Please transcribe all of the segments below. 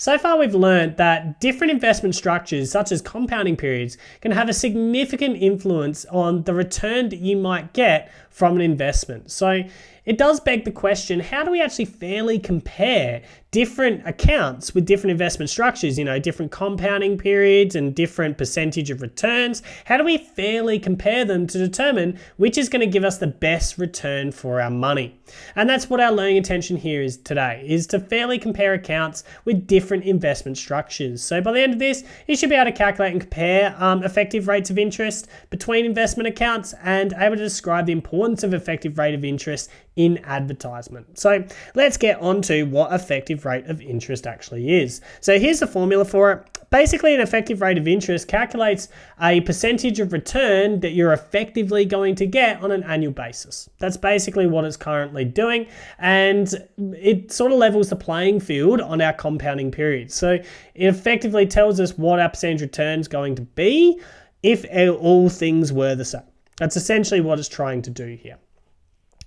So far we've learned that different investment structures such as compounding periods can have a significant influence on the return that you might get from an investment. So it does beg the question, how do we actually fairly compare different accounts with different investment structures, different compounding periods and different percentage of returns? How do we fairly compare them to determine which is going to give us the best return for our money? And that's what our learning intention here is today, is to fairly compare accounts with different investment structures. So by the end of this, you should be able to calculate and compare effective rates of interest between investment accounts and able to describe the importance of effective rate of interest in advertisement. So let's get on to what effective rate of interest actually is. So here's the formula for it. Basically, an effective rate of interest calculates a percentage of return that you're effectively going to get on an annual basis. That's basically what it's currently doing, and it sort of levels the playing field on our compounding period. So it effectively tells us what our percentage return is going to be if all things were the same. That's essentially what it's trying to do here.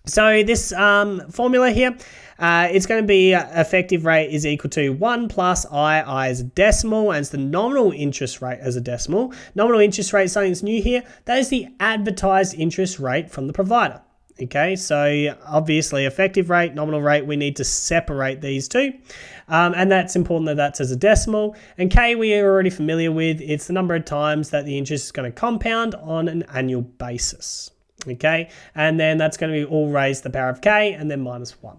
So this formula here, it's going to be effective rate is equal to 1 plus I as a decimal, and it's the nominal interest rate as a decimal. Nominal interest rate is something that's new here. That is the advertised interest rate from the provider. Okay, so obviously effective rate, nominal rate, we need to separate these two. And that's important that that's as a decimal. And K we are already familiar with. It's the number of times that the interest is going to compound on an annual basis. Okay, and then that's going to be all raised to the power of K and then minus 1.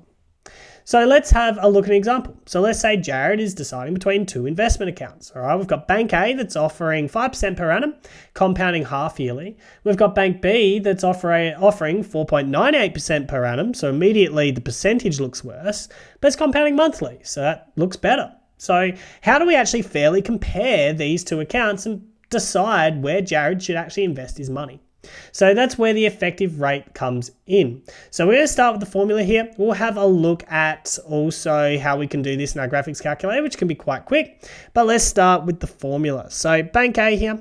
So let's have a look at an example. So let's say Jared is deciding between two investment accounts. All right, we've got Bank A that's offering 5% per annum, compounding half yearly. We've got Bank B that's offering 4.98% per annum. So immediately the percentage looks worse, but it's compounding monthly. So that looks better. So how do we actually fairly compare these two accounts and decide where Jared should actually invest his money? So that's where the effective rate comes in. So we're going to start with the formula here. We'll have a look at also how we can do this in our graphics calculator, which can be quite quick. But let's start with the formula. So Bank A here.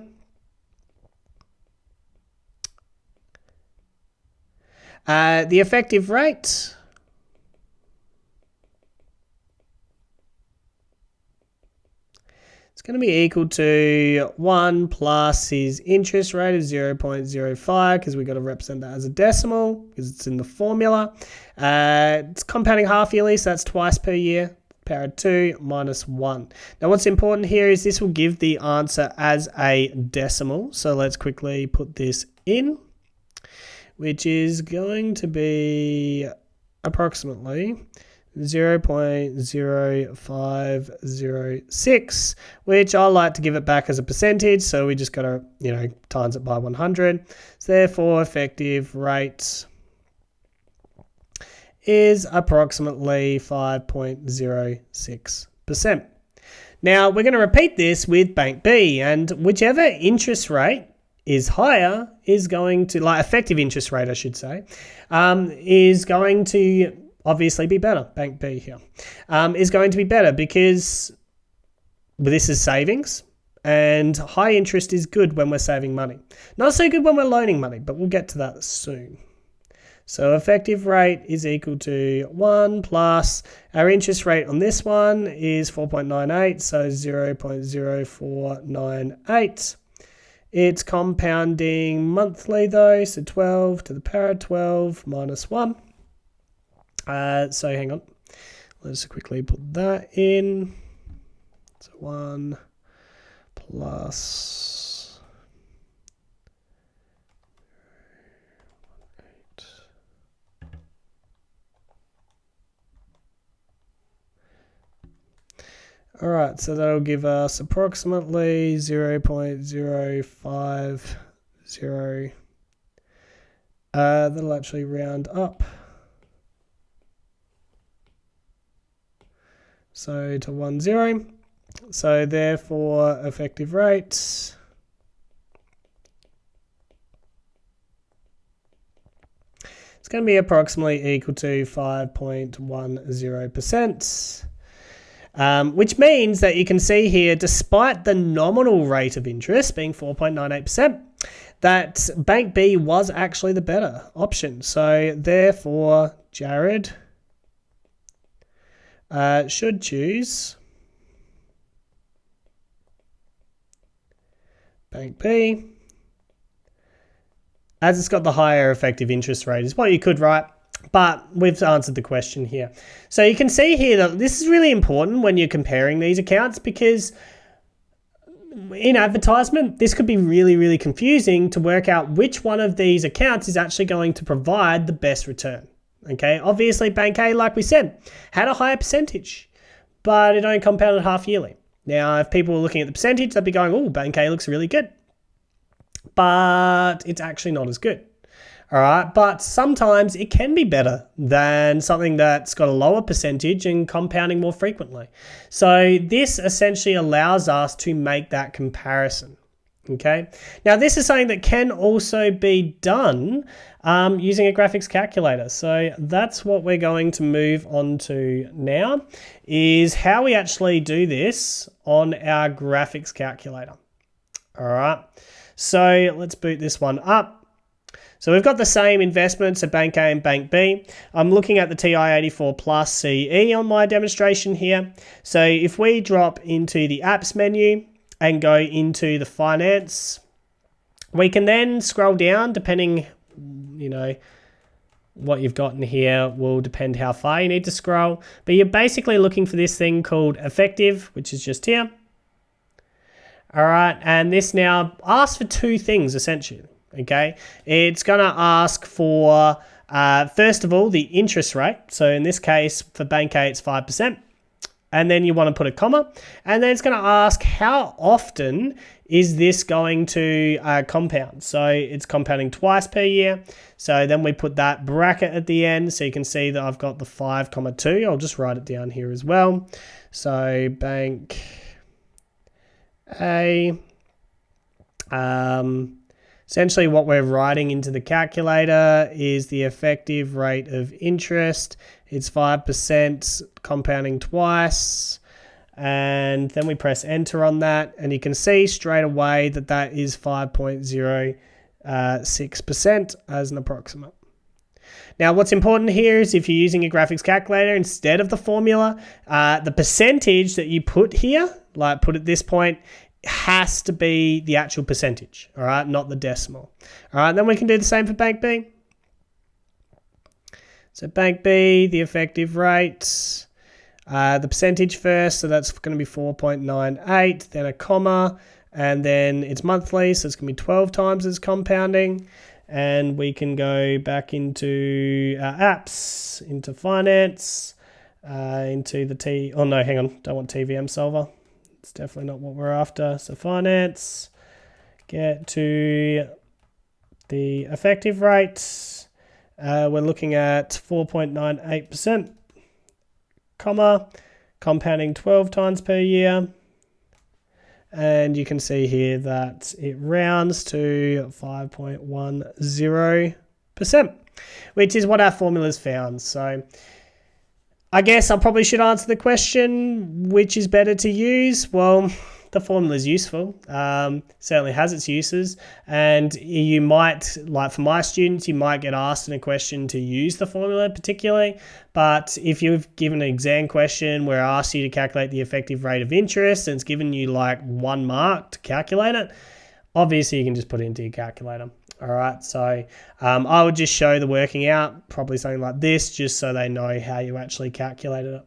The effective rate. It's going to be equal to 1 plus his interest rate of 0.05 because we've got to represent that as a decimal because it's in the formula. It's compounding half yearly, so that's twice per year. Power of 2 minus 1. Now what's important here is this will give the answer as a decimal. So let's quickly put this in, which is going to be approximately 0.0506, which I like to give it back as a percentage, so we just got to, times it by 100. So therefore, effective rate is approximately 5.06%. Now, we're going to repeat this with Bank B, and whichever interest rate is higher is going to, effective interest rate, I should say, is going to obviously be better. Bank B here is going to be better because this is savings and high interest is good when we're saving money. Not so good when we're loaning money, but we'll get to that soon. So effective rate is equal to 1 plus our interest rate on this one is 4.98, so 0.0498. It's compounding monthly though, so 12 to the power of 12 minus 1. So hang on, let's quickly put that in. So 1 plus 8. All right, so that'll give us approximately 0.050. That'll actually round up. So to 10. So therefore, effective rate it's going to be approximately equal to 5.10%, which means that you can see here, despite the nominal rate of interest being 4.98%, that Bank B was actually the better option. So therefore, Jared should choose Bank B, as it's got the higher effective interest rate, is what you could write, but we've answered the question here. So you can see here that this is really important when you're comparing these accounts, because in advertisement, this could be really, really confusing to work out which one of these accounts is actually going to provide the best return. Okay, obviously Bank A, like we said, had a higher percentage, but it only compounded half yearly. Now, if people were looking at the percentage, they'd be going, oh, Bank A looks really good. But it's actually not as good. All right, but sometimes it can be better than something that's got a lower percentage and compounding more frequently. So this essentially allows us to make that comparison. Okay, now this is something that can also be done using a graphics calculator. So that's what we're going to move on to now, is how we actually do this on our graphics calculator. All right, so let's boot this one up. So we've got the same investments at Bank A and Bank B. I'm looking at the TI-84 Plus CE on my demonstration here. So if we drop into the apps menu and go into the finance, we can then scroll down, depending, what you've got in here will depend how far you need to scroll. But you're basically looking for this thing called effective, which is just here. All right, and this now asks for two things essentially. Okay, it's going to ask for, first of all, the interest rate. So in this case, for Bank A, it's 5%. And then you want to put a comma. And then it's going to ask how often is this going to compound. So it's compounding twice per year. So then we put that bracket at the end. So you can see that I've got the 5,2. I'll just write it down here as well. So Bank A, essentially what we're writing into the calculator is the effective rate of interest. It's 5% compounding twice. And then we press enter on that. And you can see straight away that that is 5.06% as an approximate. Now, what's important here is if you're using a graphics calculator, instead of the formula, the percentage that you put here, like put at this point, has to be the actual percentage, all right, not the decimal. All right, then we can do the same for Bank B. So Bank B, the effective rate, the percentage first, so that's going to be 4.98, then a comma, and then it's monthly, so it's going to be 12 times as compounding. And we can go back into our apps, into finance, into the don't want TVM solver. It's definitely not what we're after. So finance, get to the effective rate. We're looking at 4.98%, comma, compounding 12 times per year. And you can see here that it rounds to 5.10%, which is what our formula's found. So I guess I probably should answer the question, which is better to use? Well, the formula is useful, certainly has its uses, and you might, like for my students, you might get asked in a question to use the formula particularly, but if you've given an exam question where I asked you to calculate the effective rate of interest and it's given you like 1 mark to calculate it, obviously you can just put it into your calculator. All right, so I would just show the working out, probably something like this, just so they know how you actually calculated it.